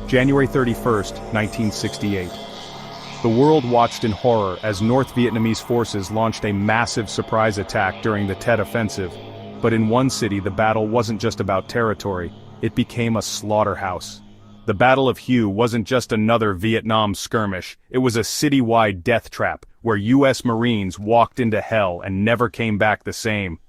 January 31st, 1968. The world watched in horror as North Vietnamese forces launched a massive surprise attack during the Tet Offensive. But in one city the battle wasn't just about territory, it became a slaughterhouse. The Battle of Hue wasn't just another Vietnam skirmish, it was a citywide death trap, where US Marines walked into hell and never came back the same.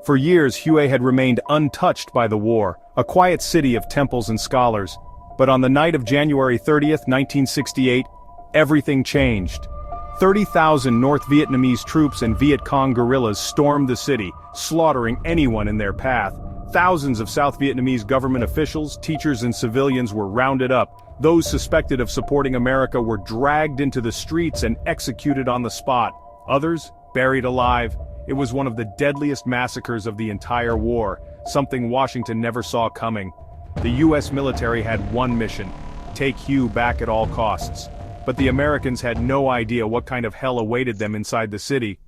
For years Hue had remained untouched by the war, a quiet city of temples and scholars. But on the night of January 30th, 1968, everything changed. 30,000 North Vietnamese troops and Viet Cong guerrillas stormed the city, slaughtering anyone in their path. Thousands of South Vietnamese government officials, teachers and civilians were rounded up. Those suspected of supporting America were dragged into the streets and executed on the spot. Others, buried alive. It was one of the deadliest massacres of the entire war, something Washington never saw coming. The US military had one mission: take Hue back at all costs. But the Americans had no idea what kind of hell awaited them inside the city.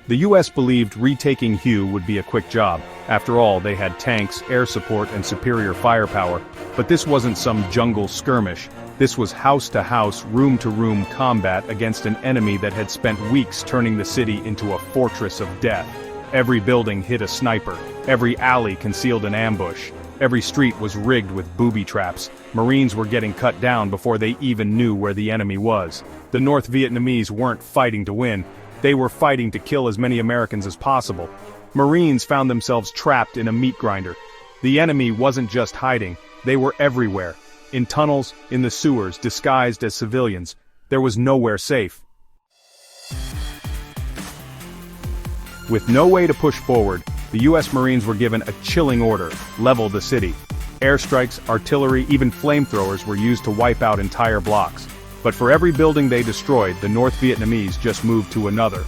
The US believed retaking Hue would be a quick job. After all, they had tanks, air support, and superior firepower. But this wasn't some jungle skirmish. This was house-to-house, room-to-room combat against an enemy that had spent weeks turning the city into a fortress of death. Every building hid a sniper. Every alley concealed an ambush. Every street was rigged with booby traps. Marines were getting cut down before they even knew where the enemy was. The North Vietnamese weren't fighting to win. They were fighting to kill as many Americans as possible. Marines found themselves trapped in a meat grinder. The enemy wasn't just hiding, they were everywhere. In tunnels, in the sewers, disguised as civilians. There was nowhere safe. With no way to push forward, the US Marines were given a chilling order: level the city. Airstrikes, artillery, even flamethrowers were used to wipe out entire blocks. But for every building they destroyed, the North Vietnamese just moved to another.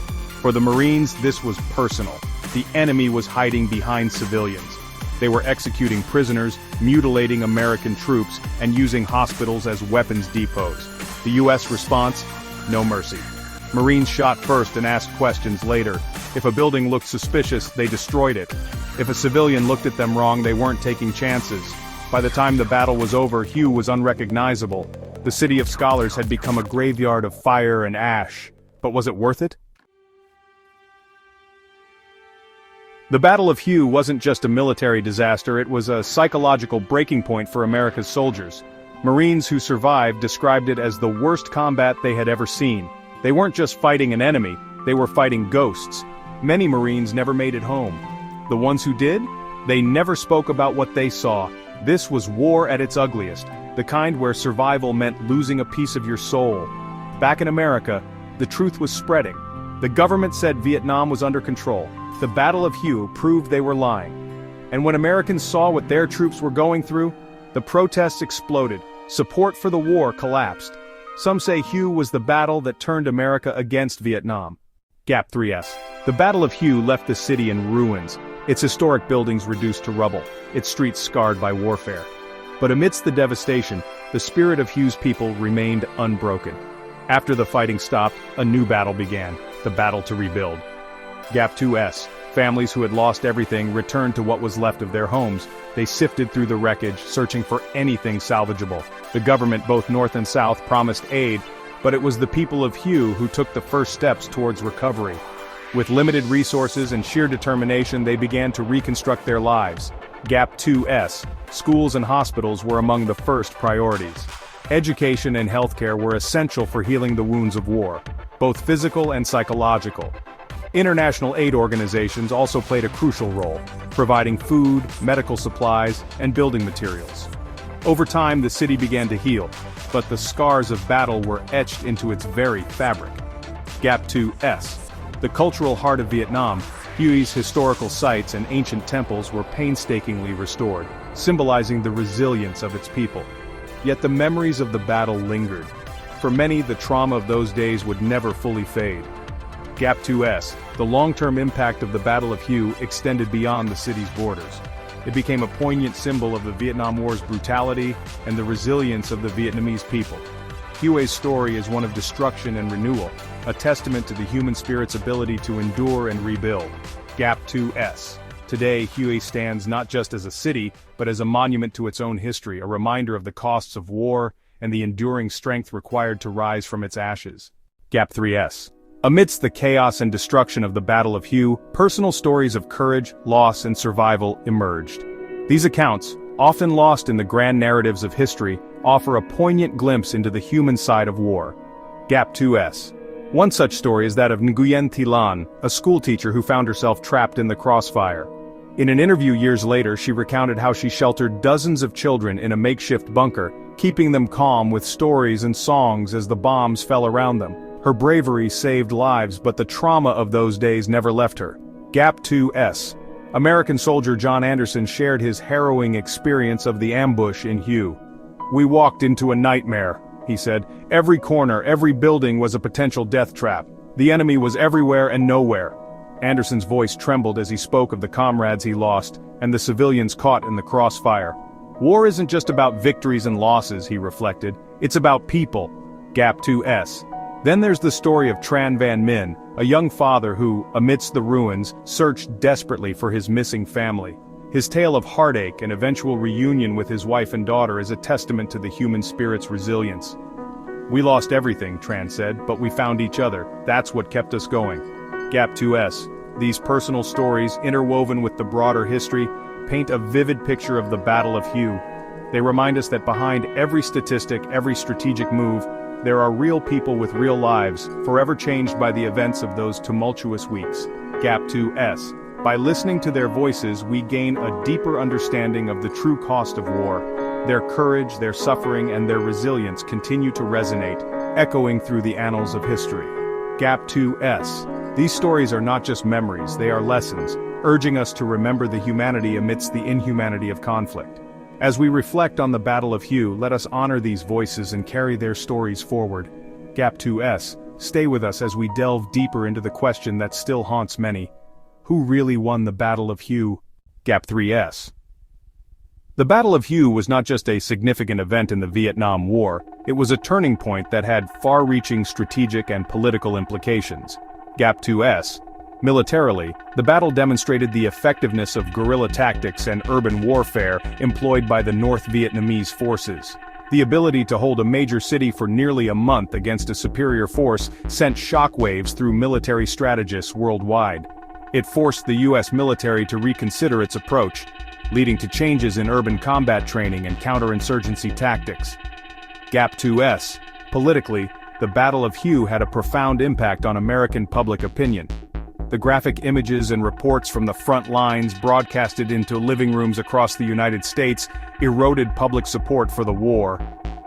For the Marines, this was personal. The enemy was hiding behind civilians. They were executing prisoners, mutilating American troops, and using hospitals as weapons depots. The US response? No mercy. Marines shot first and asked questions later. If a building looked suspicious, they destroyed it. If a civilian looked at them wrong, they weren't taking chances. By the time the battle was over, Hue was unrecognizable. The city of scholars had become a graveyard of fire and ash. But was it worth it? The Battle of Hue wasn't just a military disaster, it was a psychological breaking point for America's soldiers. Marines who survived described it as the worst combat they had ever seen. They weren't just fighting an enemy, they were fighting ghosts. Many Marines never made it home. The ones who did? They never spoke about what they saw. This was war at its ugliest, the kind where survival meant losing a piece of your soul. Back in America, the truth was spreading. The government said Vietnam was under control. The Battle of Hue proved they were lying. And when Americans saw what their troops were going through, the protests exploded. Support for the war collapsed. Some say Hue was the battle that turned America against Vietnam. Gap 3S. The Battle of Hue left the city in ruins, its historic buildings reduced to rubble, its streets scarred by warfare. But amidst the devastation, the spirit of Hue's people remained unbroken. After the fighting stopped, a new battle began, the battle to rebuild. Gap 2S. Families who had lost everything returned to what was left of their homes. They sifted through the wreckage, searching for anything salvageable. The government, both North and South, promised aid, but it was the people of Hue who took the first steps towards recovery. With limited resources and sheer determination, they began to reconstruct their lives. Gap 2S. Schools and hospitals were among the first priorities. Education and healthcare were essential for healing the wounds of war, both physical and psychological. International aid organizations also played a crucial role, providing food, medical supplies, and building materials. Over time, the city began to heal, but the scars of battle were etched into its very fabric. Gap 2S. The cultural heart of Vietnam, Hue's historical sites and ancient temples were painstakingly restored, symbolizing the resilience of its people. Yet the memories of the battle lingered. For many, the trauma of those days would never fully fade. Gap 2S. The long-term impact of the Battle of Hue extended beyond the city's borders. It became a poignant symbol of the Vietnam War's brutality and the resilience of the Vietnamese people. Hue's story is one of destruction and renewal, a testament to the human spirit's ability to endure and rebuild. Gap 2S. Today, Hue stands not just as a city, but as a monument to its own history, a reminder of the costs of war and the enduring strength required to rise from its ashes. Gap 3S. Amidst the chaos and destruction of the Battle of Hue, personal stories of courage, loss, and survival emerged. These accounts, often lost in the grand narratives of history, offer a poignant glimpse into the human side of war. Gap 2S. One such story is that of Nguyen Thi Lan, a schoolteacher who found herself trapped in the crossfire. In an interview years later, she recounted how she sheltered dozens of children in a makeshift bunker, keeping them calm with stories and songs as the bombs fell around them. Her bravery saved lives, but the trauma of those days never left her. Gap 2S. American soldier John Anderson shared his harrowing experience of the ambush in Hue. "We walked into a nightmare," he said. "Every corner, every building was a potential death trap. The enemy was everywhere and nowhere." Anderson's voice trembled as he spoke of the comrades he lost, and the civilians caught in the crossfire. "War isn't just about victories and losses," he reflected. "It's about people." Gap 2S. Then there's the story of Tran Van Min, a young father who, amidst the ruins, searched desperately for his missing family. His tale of heartache and eventual reunion with his wife and daughter is a testament to the human spirit's resilience. "We lost everything," Tran said, "but we found each other. That's what kept us going." Gap 2S. These personal stories, interwoven with the broader history, paint a vivid picture of the Battle of Hue. They remind us that behind every statistic, every strategic move, there are real people with real lives, forever changed by the events of those tumultuous weeks. Gap 2S. By listening to their voices, we gain a deeper understanding of the true cost of war. Their courage, their suffering, and their resilience continue to resonate, echoing through the annals of history. Gap 2S. These stories are not just memories, they are lessons, urging us to remember the humanity amidst the inhumanity of conflict. As we reflect on the Battle of Hue, let us honor these voices and carry their stories forward. Gap 2S. Stay with us as we delve deeper into the question that still haunts many. Who really won the Battle of Hue? Gap 3S. The Battle of Hue was not just a significant event in the Vietnam War, it was a turning point that had far-reaching strategic and political implications. Gap 2S. Militarily, the battle demonstrated the effectiveness of guerrilla tactics and urban warfare employed by the North Vietnamese forces. The ability to hold a major city for nearly a month against a superior force sent shockwaves through military strategists worldwide. It forced the U.S. military to reconsider its approach, leading to changes in urban combat training and counterinsurgency tactics. Gap 2S. Politically, the Battle of Hue had a profound impact on American public opinion. The graphic images and reports from the front lines broadcasted into living rooms across the United States eroded public support for the war.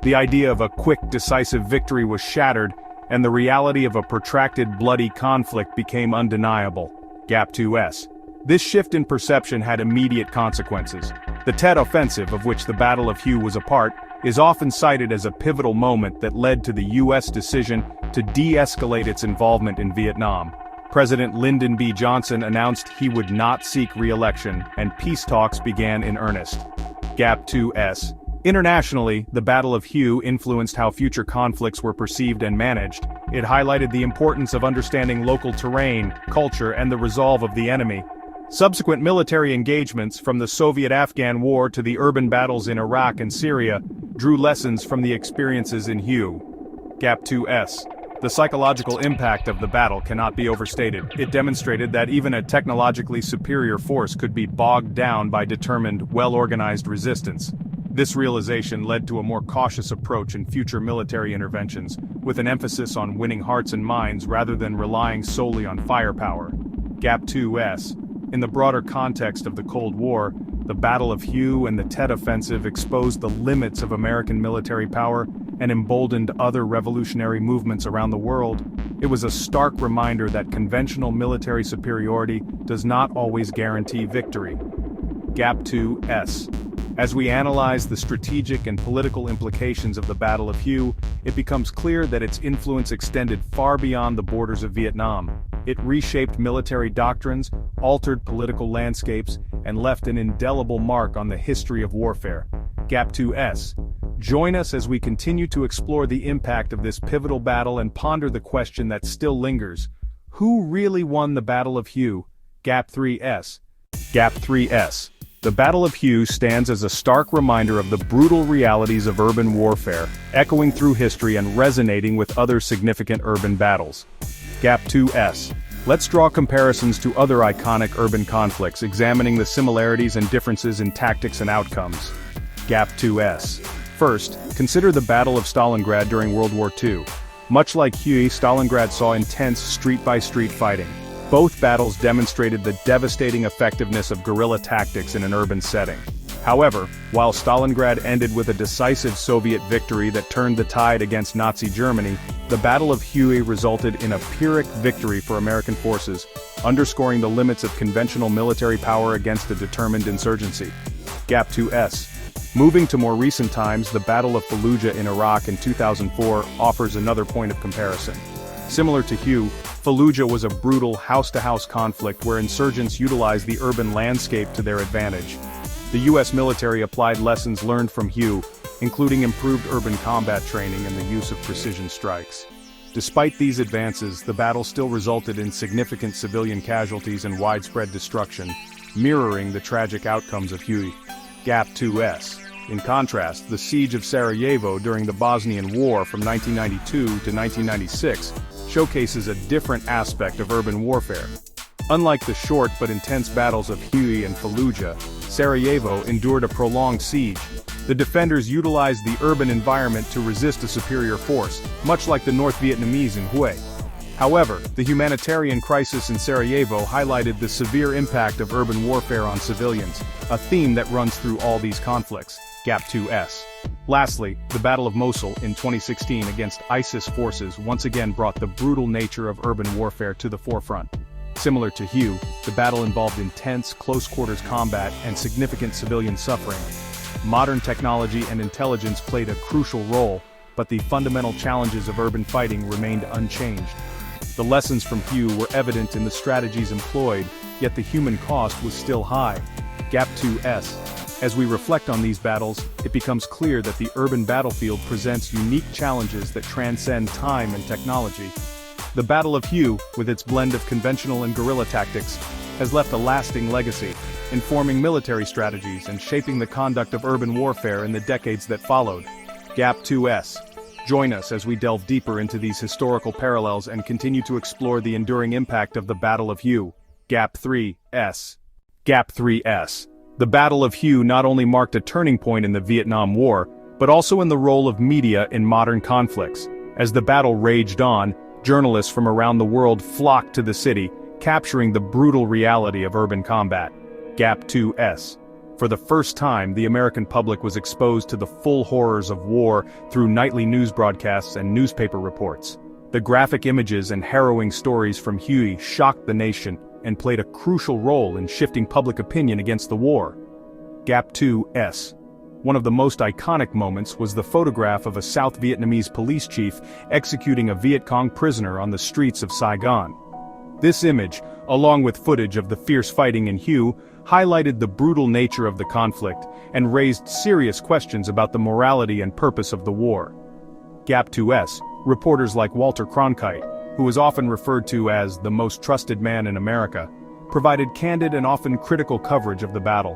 The idea of a quick, decisive victory was shattered, and the reality of a protracted, bloody conflict became undeniable. Gap 2S. This shift in perception had immediate consequences. The Tet Offensive, of which the Battle of Hue was a part, is often cited as a pivotal moment that led to the U.S. decision to de-escalate its involvement in Vietnam. President Lyndon B. Johnson announced he would not seek re-election, and peace talks began in earnest. Gap 2S. Internationally, the Battle of Hue influenced how future conflicts were perceived and managed. It highlighted the importance of understanding local terrain, culture, and the resolve of the enemy. Subsequent military engagements, from the Soviet-Afghan War to the urban battles in Iraq and Syria, drew lessons from the experiences in Hue. Gap 2S. The psychological impact of the battle cannot be overstated. It demonstrated that even a technologically superior force could be bogged down by determined, well-organized resistance. This realization led to a more cautious approach in future military interventions, with an emphasis on winning hearts and minds rather than relying solely on firepower. Gap 2S. In the broader context of the Cold War, the Battle of Hue and the Tet Offensive exposed the limits of American military power and emboldened other revolutionary movements around the world. It was a stark reminder that conventional military superiority does not always guarantee victory. Gap 2S. As we analyze the strategic and political implications of the Battle of Hue, it becomes clear that its influence extended far beyond the borders of Vietnam. It reshaped military doctrines, altered political landscapes, and left an indelible mark on the history of warfare. Gap 2S. Join us as we continue to explore the impact of this pivotal battle and ponder the question that still lingers. Who really won the Battle of Hue? Gap 3S. Gap 3S. The Battle of Hue stands as a stark reminder of the brutal realities of urban warfare, echoing through history and resonating with other significant urban battles. Gap 2S. Let's draw comparisons to other iconic urban conflicts, examining the similarities and differences in tactics and outcomes. Gap 2S. First, consider the Battle of Stalingrad during World War II. Much like Hue, Stalingrad saw intense street-by-street fighting. Both battles demonstrated the devastating effectiveness of guerrilla tactics in an urban setting. However, while Stalingrad ended with a decisive Soviet victory that turned the tide against Nazi Germany, the Battle of Hue resulted in a Pyrrhic victory for American forces, underscoring the limits of conventional military power against a determined insurgency. Gap 2S. Moving to more recent times, the Battle of Fallujah in Iraq in 2004 offers another point of comparison. Similar to Hue, Fallujah was a brutal house-to-house conflict where insurgents utilized the urban landscape to their advantage. The U.S. military applied lessons learned from Hue, including improved urban combat training and the use of precision strikes. Despite these advances, the battle still resulted in significant civilian casualties and widespread destruction, mirroring the tragic outcomes of Hue. Gap 2S. In contrast, the Siege of Sarajevo during the Bosnian War from 1992 to 1996 showcases a different aspect of urban warfare. Unlike the short but intense battles of Hue and Fallujah, Sarajevo endured a prolonged siege. The defenders utilized the urban environment to resist a superior force, much like the North Vietnamese in Hue. However, the humanitarian crisis in Sarajevo highlighted the severe impact of urban warfare on civilians, a theme that runs through all these conflicts. Gap 2S. Lastly, the Battle of Mosul in 2016 against ISIS forces once again brought the brutal nature of urban warfare to the forefront. Similar to Hue, the battle involved intense, close-quarters combat and significant civilian suffering. Modern technology and intelligence played a crucial role, but the fundamental challenges of urban fighting remained unchanged. The lessons from Hue were evident in the strategies employed, yet the human cost was still high. Gap 2S. As we reflect on these battles, it becomes clear that the urban battlefield presents unique challenges that transcend time and technology. The Battle of Hue, with its blend of conventional and guerrilla tactics, has left a lasting legacy, informing military strategies and shaping the conduct of urban warfare in the decades that followed. Gap 2S. Join us as we delve deeper into these historical parallels and continue to explore the enduring impact of the Battle of Hue. Gap 3S. Gap 3S. The Battle of Hue not only marked a turning point in the Vietnam War, but also in the role of media in modern conflicts. As the battle raged on, journalists from around the world flocked to the city, capturing the brutal reality of urban combat. Gap 2S. For the first time, the American public was exposed to the full horrors of war through nightly news broadcasts and newspaper reports. The graphic images and harrowing stories from Hue shocked the nation and played a crucial role in shifting public opinion against the war. Gap 2S. One of the most iconic moments was the photograph of a South Vietnamese police chief executing a Viet Cong prisoner on the streets of Saigon. This image, along with footage of the fierce fighting in Hue, highlighted the brutal nature of the conflict and raised serious questions about the morality and purpose of the war. Gap 2S. Reporters like Walter Cronkite, who is often referred to as the most trusted man in America, provided candid and often critical coverage of the battle.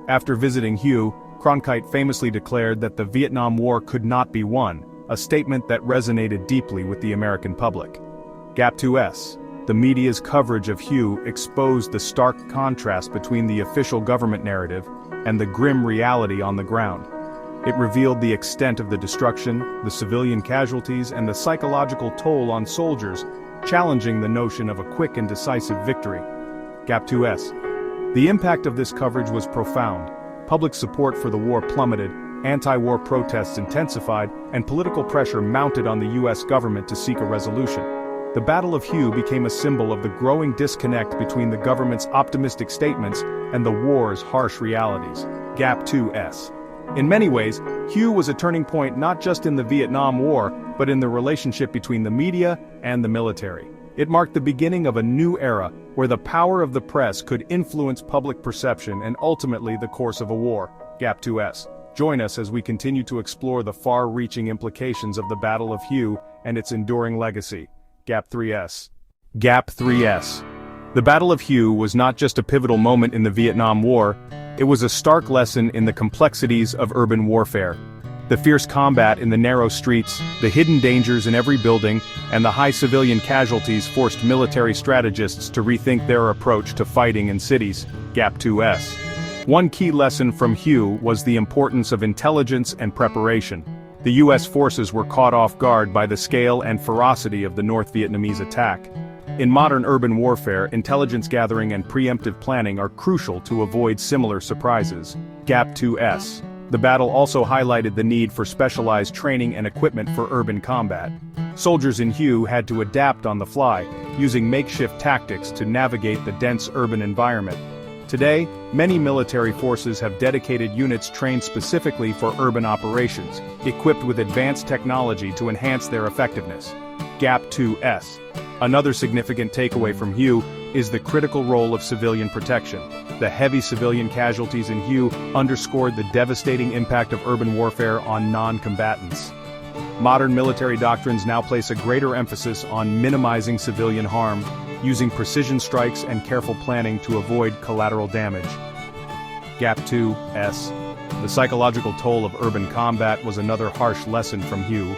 After visiting Hue, Cronkite famously declared that the Vietnam War could not be won, a statement that resonated deeply with the American public. Gap 2S. The media's coverage of Hue exposed the stark contrast between the official government narrative and the grim reality on the ground. It revealed the extent of the destruction, the civilian casualties, and the psychological toll on soldiers, challenging the notion of a quick and decisive victory. Gap 2S. The impact of this coverage was profound. Public support for the war plummeted, anti-war protests intensified, and political pressure mounted on the U.S. government to seek a resolution. The Battle of Hue became a symbol of the growing disconnect between the government's optimistic statements and the war's harsh realities. Gap 2S. In many ways, Hue was a turning point not just in the Vietnam War, but in the relationship between the media and the military. It marked the beginning of a new era, where the power of the press could influence public perception and ultimately the course of a war. Gap 2S. Join us as we continue to explore the far-reaching implications of the Battle of Hue and its enduring legacy. Gap 3S. Gap 3S. The Battle of Hue was not just a pivotal moment in the Vietnam War, it was a stark lesson in the complexities of urban warfare. The fierce combat in the narrow streets, the hidden dangers in every building, and the high civilian casualties forced military strategists to rethink their approach to fighting in cities. Gap 2S. One key lesson from Hue was the importance of intelligence and preparation. The U.S. forces were caught off guard by the scale and ferocity of the North Vietnamese attack. In modern urban warfare, intelligence gathering and preemptive planning are crucial to avoid similar surprises. Gap 2S. The battle also highlighted the need for specialized training and equipment for urban combat. Soldiers in Hue had to adapt on the fly, using makeshift tactics to navigate the dense urban environment. Today, many military forces have dedicated units trained specifically for urban operations, equipped with advanced technology to enhance their effectiveness. Gap 2S. Another significant takeaway from Hue is the critical role of civilian protection. The heavy civilian casualties in Hue underscored the devastating impact of urban warfare on non-combatants. Modern military doctrines now place a greater emphasis on minimizing civilian harm, using precision strikes and careful planning to avoid collateral damage. Gap 2S. The psychological toll of urban combat was another harsh lesson from Hue.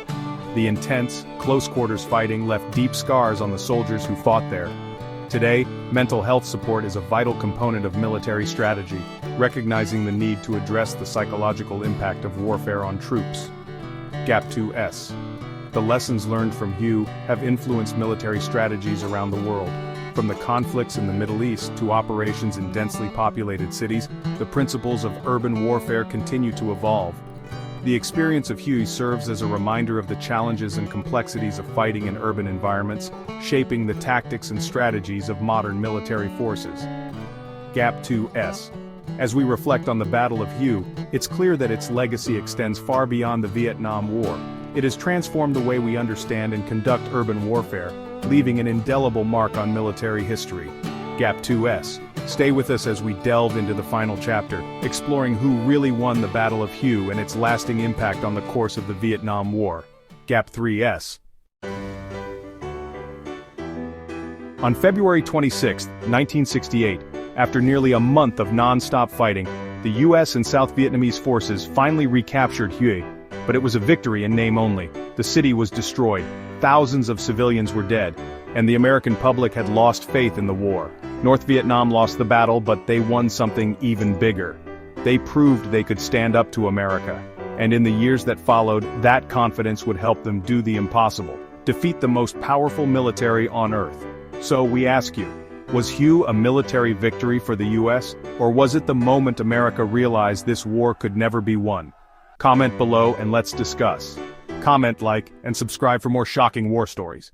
The intense, close-quarters fighting left deep scars on the soldiers who fought there. Today, mental health support is a vital component of military strategy, recognizing the need to address the psychological impact of warfare on troops. Gap 2S. The lessons learned from Hue have influenced military strategies around the world. From the conflicts in the Middle East to operations in densely populated cities, the principles of urban warfare continue to evolve. The experience of Hue serves as a reminder of the challenges and complexities of fighting in urban environments, shaping the tactics and strategies of modern military forces. Gap 2S. As we reflect on the Battle of Hue, it's clear that its legacy extends far beyond the Vietnam War. It has transformed the way we understand and conduct urban warfare, leaving an indelible mark on military history. Gap 2S. Stay with us as we delve into the final chapter, exploring who really won the Battle of Hue and its lasting impact on the course of the Vietnam War. Gap 3S. On February 26, 1968, after nearly a month of non-stop fighting, the U.S. and South Vietnamese forces finally recaptured Hue, but it was a victory in name only. The city was destroyed, thousands of civilians were dead, and the American public had lost faith in the war. North Vietnam lost the battle, but they won something even bigger. They proved they could stand up to America, and in the years that followed, that confidence would help them do the impossible, defeat the most powerful military on Earth. So we ask you, was Hue a military victory for the U.S., or was it the moment America realized this war could never be won? Comment below and let's discuss. Comment, like, and subscribe for more shocking war stories.